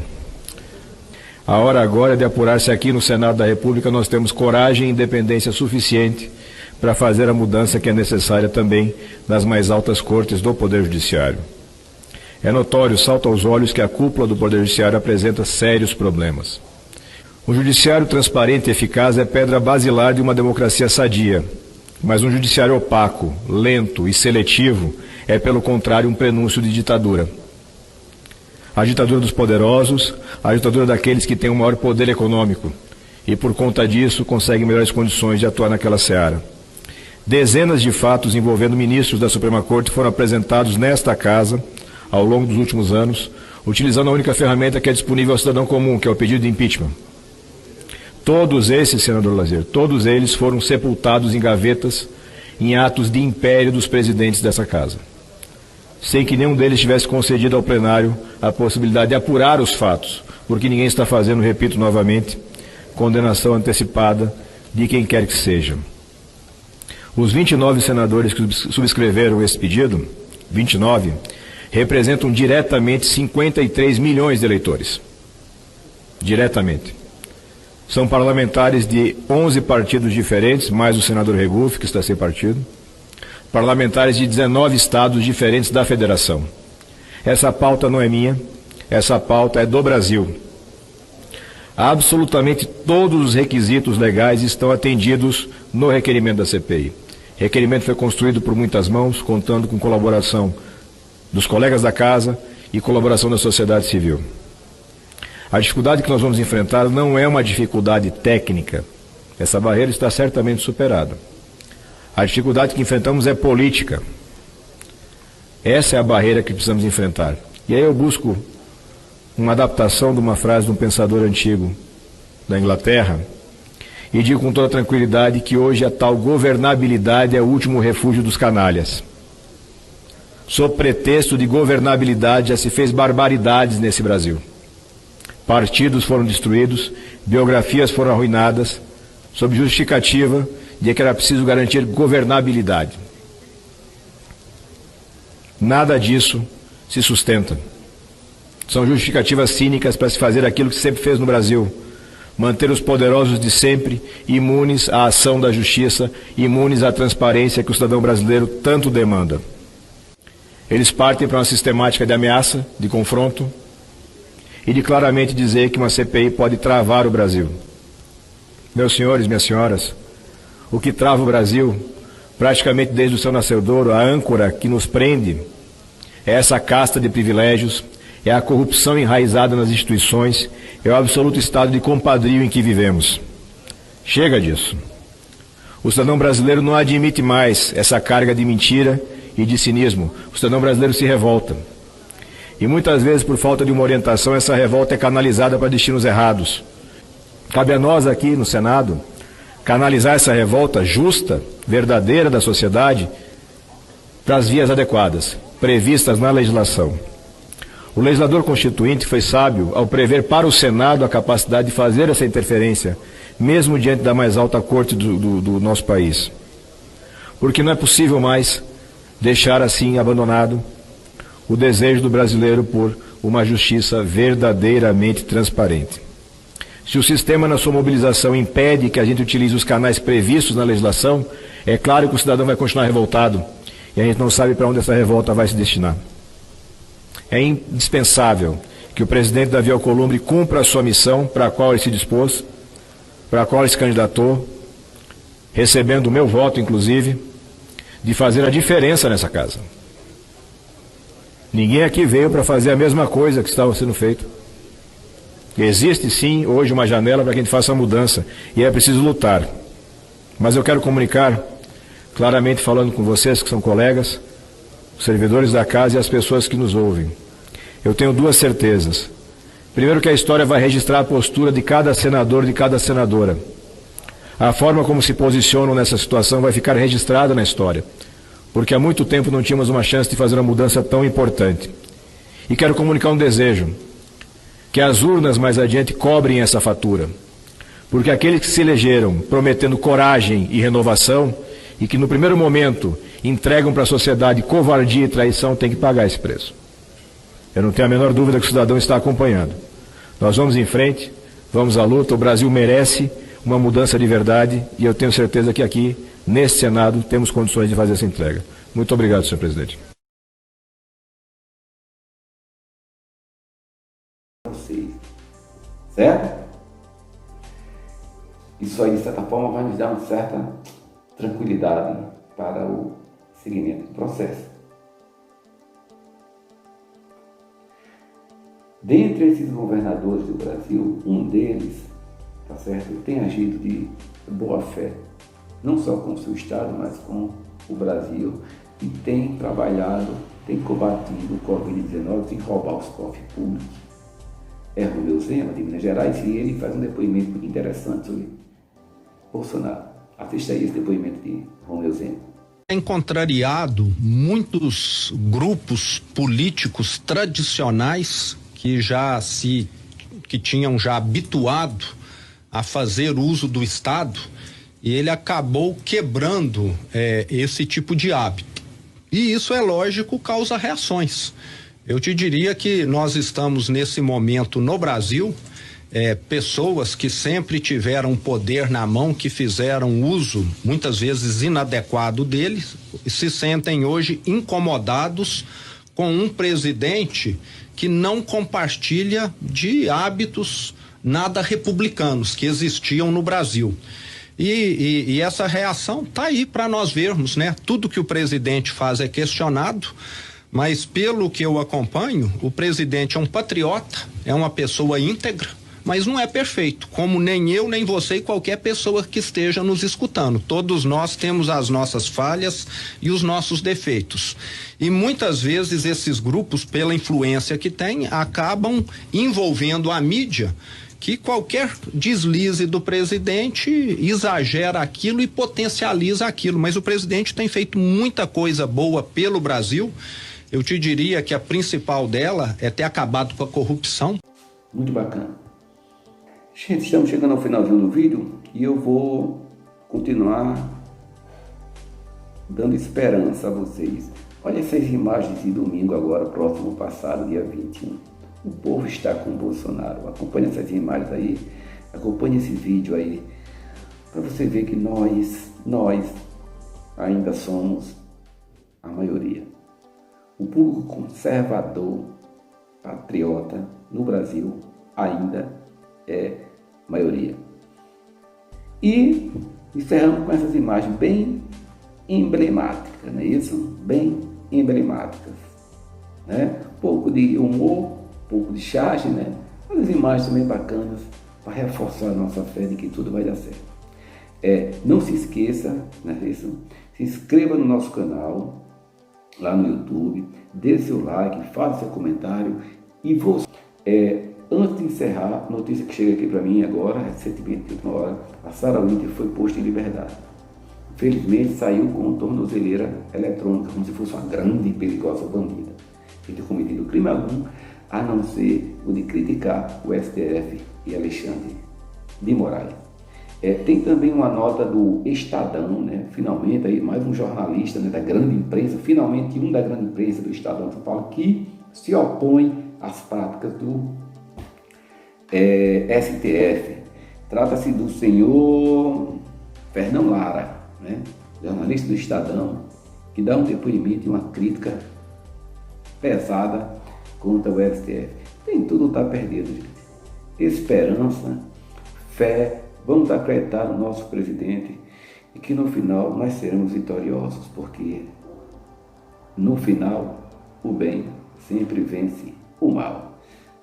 A hora agora é de apurar se aqui no Senado da República nós temos coragem e independência suficiente para fazer a mudança que é necessária também nas mais altas cortes do Poder Judiciário. É notório, salta aos olhos, que a cúpula do Poder Judiciário apresenta sérios problemas. Um judiciário transparente e eficaz é pedra basilar de uma democracia sadia, mas um judiciário opaco, lento e seletivo é, pelo contrário, um prenúncio de ditadura. A ditadura dos poderosos, a ditadura daqueles que têm o maior poder econômico e, por conta disso, conseguem melhores condições de atuar naquela seara. Dezenas de fatos envolvendo ministros da Suprema Corte foram apresentados nesta casa ao longo dos últimos anos, utilizando a única ferramenta que é disponível ao cidadão comum, que é o pedido de impeachment. Todos esses, senador Lazier, todos eles foram sepultados em gavetas em atos de império dos presidentes dessa casa, sem que nenhum deles tivesse concedido ao plenário a possibilidade de apurar os fatos, porque ninguém está fazendo, repito novamente, condenação antecipada de quem quer que seja. Os 29 senadores que subscreveram esse pedido, 29, representam diretamente 53 milhões de eleitores. Diretamente. São parlamentares de 11 partidos diferentes, mais o senador Regufe, que está sem partido. Parlamentares de 19 estados diferentes da federação. Essa pauta não é minha, essa pauta é do Brasil. Absolutamente todos os requisitos legais estão atendidos no requerimento da CPI. O requerimento foi construído por muitas mãos, contando com colaboração dos colegas da casa e colaboração da sociedade civil. A dificuldade que nós vamos enfrentar não é uma dificuldade técnica. Essa barreira está certamente superada. A dificuldade que enfrentamos é política. Essa é a barreira que precisamos enfrentar. E aí eu busco uma adaptação de uma frase de um pensador antigo da Inglaterra e digo com toda tranquilidade que hoje a tal governabilidade é o último refúgio dos canalhas. Sob pretexto de governabilidade já se fez barbaridades nesse Brasil. Partidos foram destruídos, biografias foram arruinadas, sob justificativa de que era preciso garantir governabilidade. Nada disso se sustenta. São justificativas cínicas para se fazer aquilo que se sempre fez no Brasil: manter os poderosos de sempre imunes à ação da justiça, imunes à transparência que o cidadão brasileiro tanto demanda. Eles partem para uma sistemática de ameaça, de confronto e de claramente dizer que uma CPI pode travar o Brasil. Meus senhores, minhas senhoras, o que trava o Brasil, praticamente desde o seu nascedouro, a âncora que nos prende, é essa casta de privilégios, é a corrupção enraizada nas instituições, é o absoluto estado de compadrio em que vivemos. Chega disso. O cidadão brasileiro não admite mais essa carga de mentira e de cinismo. O cidadão brasileiro se revolta. E muitas vezes, por falta de uma orientação, essa revolta é canalizada para destinos errados. Cabe a nós aqui no Senado canalizar essa revolta justa, verdadeira da sociedade para as vias adequadas, previstas na legislação. O legislador constituinte foi sábio ao prever para o Senado a capacidade de fazer essa interferência, mesmo diante da mais alta corte do nosso país. Porque não é possível mais deixar assim abandonado o desejo do brasileiro por uma justiça verdadeiramente transparente. Se o sistema, na sua mobilização, impede que a gente utilize os canais previstos na legislação, é claro que o cidadão vai continuar revoltado e a gente não sabe para onde essa revolta vai se destinar. É indispensável que o presidente Davi Alcolumbre cumpra a sua missão para a qual ele se dispôs, para a qual ele se candidatou, recebendo o meu voto, inclusive, de fazer a diferença nessa casa. Ninguém aqui veio para fazer a mesma coisa que estava sendo feito. Existe sim hoje uma janela para que a gente faça a mudança e é preciso lutar. Mas eu quero comunicar claramente, falando com vocês que são colegas, os servidores da casa e as pessoas que nos ouvem. Eu tenho duas certezas. Primeiro, que a história vai registrar a postura de cada senador e de cada senadora. A forma como se posicionam nessa situação vai ficar registrada na história, porque há muito tempo não tínhamos uma chance de fazer uma mudança tão importante. E quero comunicar um desejo: que as urnas mais adiante cobrem essa fatura, porque aqueles que se elegeram prometendo coragem e renovação e que no primeiro momento entregam para a sociedade covardia e traição têm que pagar esse preço. Eu não tenho a menor dúvida que o cidadão está acompanhando. Nós vamos em frente, vamos à luta. O Brasil merece uma mudança de verdade e eu tenho certeza que aqui, nesse Senado, temos condições de fazer essa entrega. Muito obrigado, senhor presidente. Certo? Isso aí, de certa forma, vai nos dar uma certa tranquilidade para o seguimento do processo. Dentre esses governadores do Brasil, um deles, tá certo, tem agido de boa fé, não só com o seu estado, mas com o Brasil, e tem trabalhado, tem combatido o Covid-19 sem roubar os cofres públicos. É Romeu Zema, de Minas Gerais, e ele faz um depoimento muito interessante sobre Bolsonaro. Assista aí esse depoimento de Romeu Zema. Tem contrariado muitos grupos políticos tradicionais que tinham já habituado a fazer uso do Estado, e ele acabou quebrando esse tipo de hábito. E isso, é lógico, causa reações. Eu te diria que nós estamos nesse momento no Brasil, pessoas que sempre tiveram poder na mão, que fizeram uso muitas vezes inadequado deles, se sentem hoje incomodados com um presidente que não compartilha de hábitos nada republicanos que existiam no Brasil. E essa reação está aí para nós vermos, né? Tudo que o presidente faz é questionado, mas pelo que eu acompanho, o presidente é um patriota, é uma pessoa íntegra, mas não é perfeito, como nem eu, nem você e qualquer pessoa que esteja nos escutando. Todos nós temos as nossas falhas e os nossos defeitos. E muitas vezes esses grupos, pela influência que têm, acabam envolvendo a mídia, que qualquer deslize do presidente exagera aquilo e potencializa aquilo, mas o presidente tem feito muita coisa boa pelo Brasil. Eu te diria que a principal dela é ter acabado com a corrupção. Muito bacana. Gente, estamos chegando ao finalzinho do vídeo e eu vou continuar dando esperança a vocês. Olha essas imagens de domingo agora, próximo passado, dia 21. O povo está com o Bolsonaro. Acompanhe essas imagens aí, acompanhe esse vídeo aí, para você ver que nós ainda somos a maioria. O público conservador, patriota no Brasil ainda é maioria. E encerramos com essas imagens bem emblemáticas, não é isso? Bem emblemáticas, né? Um pouco de humor, um pouco de charge, né? As imagens também bacanas para reforçar a nossa fé de que tudo vai dar certo. Não se esqueça, né? Isso? Se inscreva no nosso canal, lá no YouTube, dê seu like, faça seu comentário e você, antes de encerrar, notícia que chega aqui para mim agora, recentemente, última hora, a Sarah Winter foi posta em liberdade. Infelizmente saiu com tornozeleira eletrônica, como se fosse uma grande e perigosa bandida. Ele tem cometido crime algum, a não ser o de criticar o STF e Alexandre de Moraes. Tem também uma nota do Estadão, né? Finalmente, aí, mais um jornalista, né, da grande imprensa, finalmente um da grande imprensa do Estadão de São Paulo, que se opõe às práticas do STF. Trata-se do senhor Fernão Lara, né? Jornalista do Estadão, que dá um depoimento e uma crítica pesada contra o STF. Nem tudo está perdido, gente. Esperança, fé, vamos acreditar no nosso presidente e que no final nós seremos vitoriosos, porque no final o bem sempre vence o mal.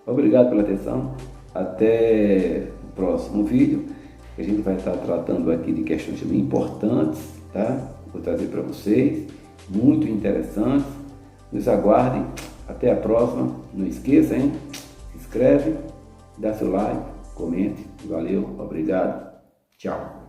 Obrigado pela atenção, até o próximo vídeo, que a gente vai estar tratando aqui de questões também importantes, tá? Vou trazer para vocês, muito interessantes. Nos aguardem, até a próxima. Não esqueça, hein? Se inscreve, dá seu like, comente. Valeu, obrigado, tchau.